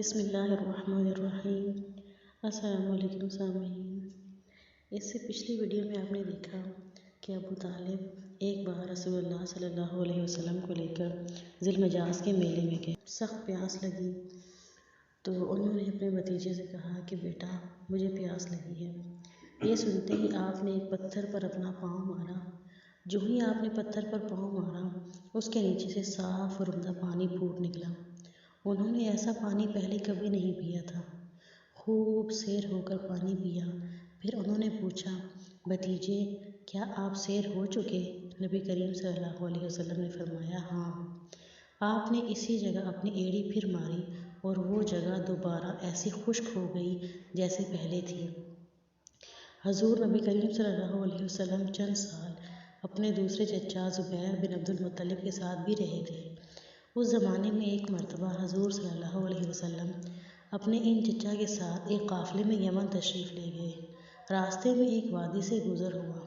بسم اللہ الرحمن الرحیم۔ السلام علیکم سامعین۔ اس سے پچھلی ویڈیو میں آپ نے دیکھا کہ ابو طالب ایک بار رسول اللہ صلی اللہ علیہ وسلم کو لے کر ذی المجاز کے میلے میں گئے۔ سخت پیاس لگی تو انہوں نے اپنے بھتیجے سے کہا کہ بیٹا مجھے پیاس لگی ہے۔ یہ سنتے ہی آپ نے ایک پتھر پر اپنا پاؤں مارا۔ جو ہی آپ نے پتھر پر پاؤں مارا اس کے نیچے سے صاف اور عمدہ پانی پھوٹ نکلا۔ انہوں نے ایسا پانی پہلے کبھی نہیں پیا تھا۔ خوب سیر ہو کر پانی پیا۔ پھر انہوں نے پوچھا، بھتیجے کیا آپ سیر ہو چکے؟ نبی کریم صلی اللہ علیہ وسلم نے فرمایا، ہاں۔ آپ نے اسی جگہ اپنی ایڑی پھر ماری اور وہ جگہ دوبارہ ایسی خشک ہو گئی جیسے پہلے تھی۔ حضور نبی کریم صلی اللہ علیہ وسلم چند سال اپنے دوسرے چچا زبیر بن عبد المطلب کے ساتھ بھی رہے تھے۔ اس زمانے میں ایک مرتبہ حضور صلی اللہ علیہ وسلم اپنے ان چچا کے ساتھ ایک قافلے میں یمن تشریف لے گئے۔ راستے میں ایک وادی سے گزر ہوا۔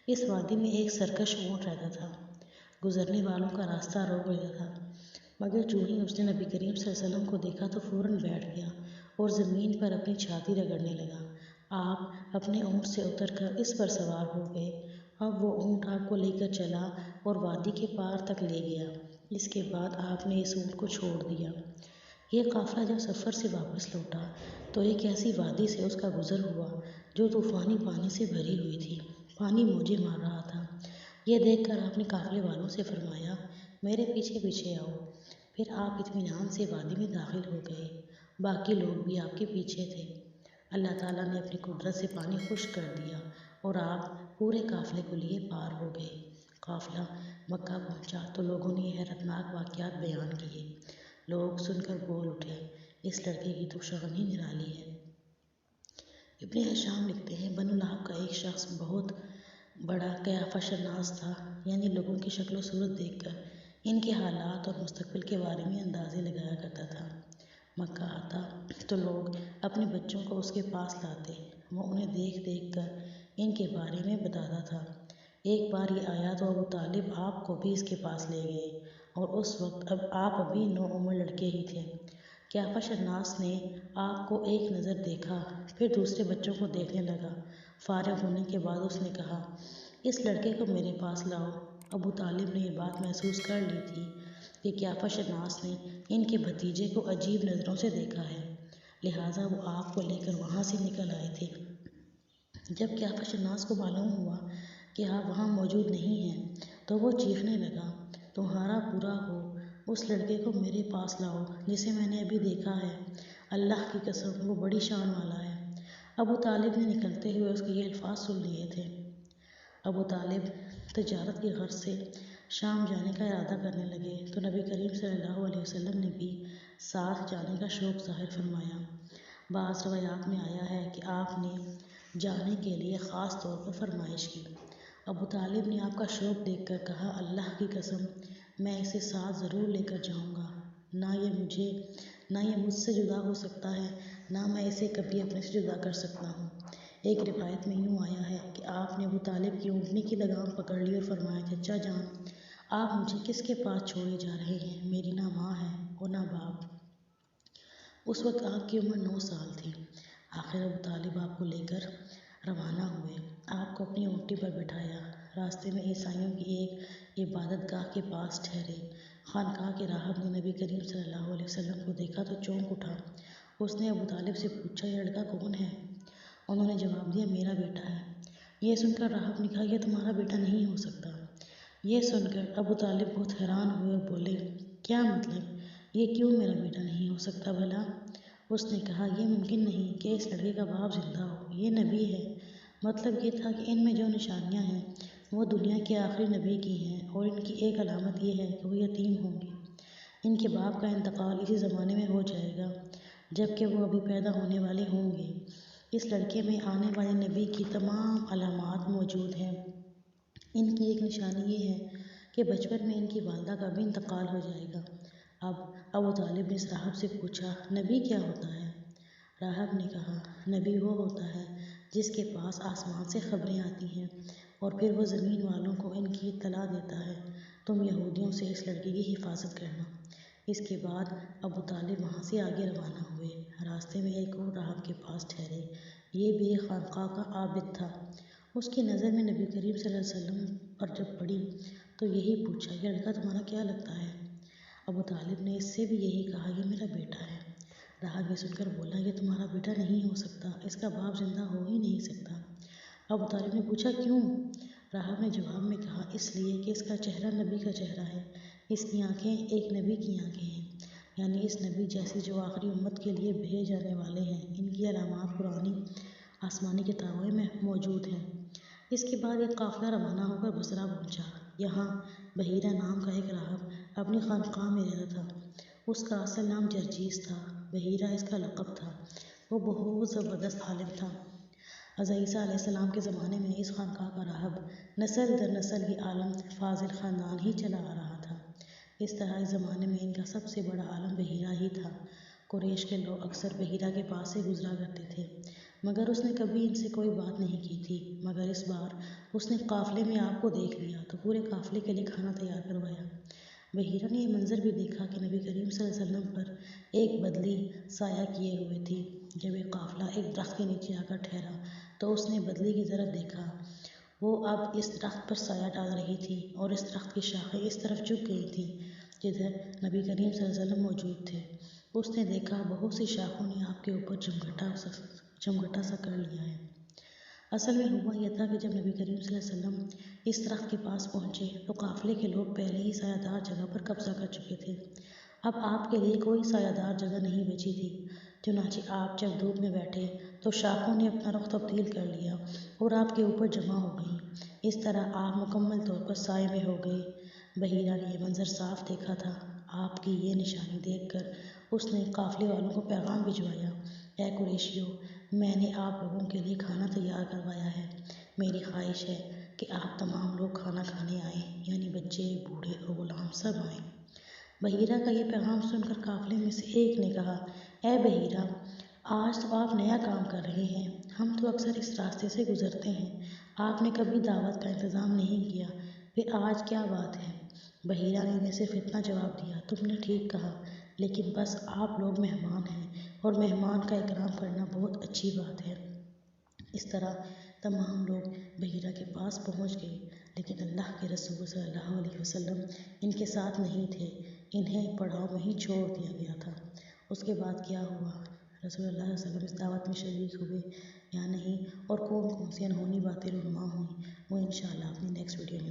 اس وادی میں ایک سرکش اونٹ رہتا تھا۔ گزرنے والوں کا راستہ روک لیتا تھا، مگر جو ہی اس نے نبی کریم صلی اللہ علیہ وسلم کو دیکھا تو فوراً بیٹھ گیا اور زمین پر اپنی چھاتی رگڑنے لگا۔ آپ اپنے اونٹ سے اتر کر اس پر سوار ہو گئے۔ اب وہ اونٹ آپ کو لے کر چلا اور وادی کے پار تک لے گیا۔ اس کے بعد آپ نے اس اونٹ کو چھوڑ دیا۔ یہ قافلہ جب سفر سے واپس لوٹا تو ایک ایسی وادی سے اس کا گزر ہوا جو طوفانی پانی سے بھری ہوئی تھی۔ پانی موجیں مار رہا تھا۔ یہ دیکھ کر آپ نے قافلے والوں سے فرمایا، میرے پیچھے پیچھے آؤ۔ پھر آپ اطمینان سے وادی میں داخل ہو گئے۔ باقی لوگ بھی آپ کے پیچھے تھے۔ اللہ تعالیٰ نے اپنی قدرت سے پانی خشک کر دیا اور آپ پورے قافلے کو لیے پار ہو گئے۔ قافلہ مکہ پہنچا تو لوگوں نے یہ حیرتناک واقعات بیان کیے۔ لوگ سن کر بول اٹھے، اس لڑکے کی تو شان ہی نرالی ہے۔ ابن ہشام لکھتے ہیں، بنو لہب کا ایک شخص بہت بڑا قیافہ شناس تھا، یعنی لوگوں کی شکل و صورت دیکھ کر ان کے حالات اور مستقبل کے بارے میں اندازے لگایا کرتا تھا۔ مکہ آتا تو لوگ اپنے بچوں کو اس کے پاس لاتے، وہ انہیں دیکھ دیکھ کر ان کے بارے میں بتاتا تھا۔ ایک بار یہ آیا تو ابو طالب آپ کو بھی اس کے پاس لے گئے اور اس وقت آپ ابھی نوعمر لڑکے ہی تھے۔ قیافہ شناس نے آپ کو ایک نظر دیکھا، پھر دوسرے بچوں کو دیکھنے لگا۔ فارغ ہونے کے بعد اس نے کہا، اس لڑکے کو میرے پاس لاؤ۔ ابو طالب نے یہ بات محسوس کر لی تھی کہ قیافہ شناس نے ان کے بھتیجے کو عجیب نظروں سے دیکھا ہے، لہٰذا وہ آپ کو لے کر وہاں سے نکل آئے تھے۔ جب قیافہ شناس کو معلوم ہوا کہ آپ وہاں موجود نہیں ہیں تو وہ چیخنے لگا، تمہارا برا ہو، اس لڑکے کو میرے پاس لاؤ جسے میں نے ابھی دیکھا ہے۔ اللہ کی قسم وہ بڑی شان والا ہے۔ ابو طالب نے نکلتے ہوئے اس کے یہ الفاظ سن لیے تھے۔ ابو طالب تجارت کی غرض سے شام جانے کا ارادہ کرنے لگے تو نبی کریم صلی اللہ علیہ وسلم نے بھی ساتھ جانے کا شوق ظاہر فرمایا۔ بعض روایات میں آیا ہے کہ آپ نے جانے کے لیے خاص طور پر فرمائش کی۔ ابو طالب نے آپ کا شوق دیکھ کر کہا، اللہ کی قسم میں اسے ساتھ ضرور لے کر جاؤں گا، نہ یہ مجھ سے جدا ہو سکتا ہے، نہ میں اسے کبھی اپنے سے جدا کر سکتا ہوں۔ ایک روایت میں یوں آیا ہے کہ آپ نے ابو طالب کی اونٹنی کی لگام پکڑ لی اور فرمایا، چچا جان آپ مجھے کس کے پاس چھوڑے جا رہے ہیں؟ میری نہ ماں ہے اور نہ باپ۔ اس وقت آپ کی عمر 9 سال تھی۔ آخر ابو طالب آپ کو لے کر روانہ ہوئے، آپ کو اپنی اونٹنی پر بٹھایا۔ راستے میں عیسائیوں کی ایک عبادت گاہ کے پاس ٹھہرے۔ خانقاہ کے راہب نے نبی کریم صلی اللہ علیہ وسلم کو دیکھا تو چونک اٹھا۔ اس نے ابو طالب سے پوچھا، یہ لڑکا کون ہے؟ انہوں نے جواب دیا، میرا بیٹا ہے۔ یہ سن کر راہب نے کہا، یہ تمہارا بیٹا نہیں ہو سکتا۔ یہ سن کر ابو طالب بہت حیران ہوئے اور بولے، کیا مطلب؟ یہ کیوں میرا بیٹا نہیں ہو سکتا بھلا؟ اس نے کہا، یہ ممکن نہیں کہ اس لڑکے کا باپ زندہ ہو، یہ نبی ہے۔ مطلب یہ تھا کہ ان میں جو نشانیاں ہیں وہ دنیا کے آخری نبی کی ہیں، اور ان کی ایک علامت یہ ہے کہ وہ یتیم ہوں گے۔ ان کے باپ کا انتقال اسی زمانے میں ہو جائے گا جبکہ وہ ابھی پیدا ہونے والے ہوں گے۔ اس لڑکے میں آنے والے نبی کی تمام علامات موجود ہیں۔ ان کی ایک نشانی یہ ہے کہ بچپن میں ان کی والدہ کا بھی انتقال ہو جائے گا۔ اب ابو طالب نے اس راہب سے پوچھا، نبی کیا ہوتا ہے؟ راہب نے کہا، نبی وہ ہوتا ہے جس کے پاس آسمان سے خبریں آتی ہیں اور پھر وہ زمین والوں کو ان کی اطلاع دیتا ہے۔ تم یہودیوں سے اس لڑکے کی حفاظت کرنا، اس کے بعد ابو طالب وہاں سے آگے روانہ ہوئے۔ راستے میں ایک اور راہب کے پاس ٹھہرے۔ یہ بھی ایک خانقاہ کا عابد تھا۔ اس کی نظر میں نبی کریم صلی اللہ علیہ وسلم پر جب پڑی تو یہی پوچھا، یہ لڑکا تمہارا کیا لگتا ہے؟ ابو طالب نے اس سے بھی یہی کہا، یہ میرا بیٹا ہے۔ راہب یہ سن کر بولا، یہ تمہارا بیٹا نہیں ہو سکتا، اس کا باپ زندہ ہو ہی نہیں سکتا۔ ابو طالب نے پوچھا، کیوں؟ راہب نے جواب میں کہا، اس لیے کہ اس کا چہرہ نبی کا چہرہ ہے، اس کی آنکھیں ایک نبی کی آنکھیں ہیں، یعنی اس نبی جیسی جو آخری امت کے لیے بھیجے جانے والے ہیں۔ ان کی علامات قرآنی آسمانی کتابوں میں موجود ہیں۔ اس کے بعد ایک قافلہ روانہ ہو کر بصرہ پہنچا۔ یہاں بحیرہ نام کا ایک راہب اپنی خانقاہ میں رہتا تھا۔ اس کا اصل نام جرجیس تھا، بحیرہ اس کا لقب تھا۔ وہ بہت زبردست عالم تھا۔ حضرت عیسیٰ علیہ السلام کے زمانے میں اس خانقاہ کا راہب نسل در نسل یہ عالم فاضل خاندان ہی چلا آ رہا تھا۔ اس طرح اس زمانے میں ان کا سب سے بڑا عالم بحیرہ ہی تھا۔ قریش کے لوگ اکثر بحیرہ کے پاس سے گزرا کرتے تھے، مگر اس نے کبھی ان سے کوئی بات نہیں کی تھی۔ مگر اس بار اس نے قافلے میں آپ کو دیکھ لیا تو پورے قافلے کے لیے کھانا تیار کروایا۔ بحیرہ نے یہ منظر بھی دیکھا کہ نبی کریم صلی اللہ علیہ وسلم پر ایک بدلی سایہ کیے ہوئے تھی۔ جب یہ قافلہ ایک درخت کے نیچے آ کر ٹھہرا تو اس نے بدلی کی طرف دیکھا۔ وہ اب اس درخت پر سایہ ڈال رہی تھی اور اس درخت کی شاخیں اس طرف جھک گئی تھیں جدھر نبی کریم صلی اللہ علیہ وسلم موجود تھے۔ اس نے دیکھا بہت سی شاخوں نے آپ کے اوپر جمگھٹا سا کر لیا ہے۔ اصل میں ہوا یہ تھا کہ جب نبی کریم صلی اللہ علیہ وسلم اس درخت کے پاس پہنچے تو قافلے کے لوگ پہلے ہی سایہ دار جگہ پر قبضہ کر چکے تھے۔ اب آپ کے لیے کوئی سایہ دار جگہ نہیں بچی تھی۔ چنانچہ آپ جب دھوپ میں بیٹھے تو شاخوں نے اپنا رخ تبدیل کر لیا اور آپ کے اوپر جمع ہو گئیں۔ اس طرح آپ مکمل طور پر سائے میں ہو گئے۔ بحیرہ نے یہ منظر صاف دیکھا تھا۔ آپ کی یہ نشانی دیکھ کر اس نے قافلے والوں کو پیغام بھجوایا، اے قریشیو، میں نے آپ لوگوں کے لیے کھانا تیار کروایا ہے۔ میری خواہش ہے کہ آپ تمام لوگ کھانا کھانے آئیں، یعنی بچے، بوڑھے اور غلام سب آئیں۔ بحیرہ کا یہ پیغام سن کر قافلے میں سے ایک نے کہا، اے بحیرہ، آج تو آپ نیا کام کر رہے ہیں، ہم تو اکثر اس راستے سے گزرتے ہیں، آپ نے کبھی دعوت کا انتظام نہیں کیا، پھر آج کیا بات ہے؟ بحیرہ نے انہیں صرف اتنا جواب دیا، تم نے ٹھیک کہا، لیکن بس آپ لوگ مہمان ہیں اور مہمان کا اکرام کرنا بہت اچھی بات ہے۔ اس طرح تمام لوگ بحیرہ کے پاس پہنچ گئے، لیکن اللہ کے رسول صلی اللہ علیہ وسلم ان کے ساتھ نہیں تھے، انہیں پڑاؤ میں ہی چھوڑ دیا گیا تھا۔ اس کے بعد کیا ہوا؟ رسول اللہ صلی اللہ علیہ وسلم اس دعوت میں شریک ہوئے یا نہیں، اور کون کون سی انہونی باتیں رونما ہوئیں، وہ انشاءاللہ اپنی نیکسٹ ویڈیو میں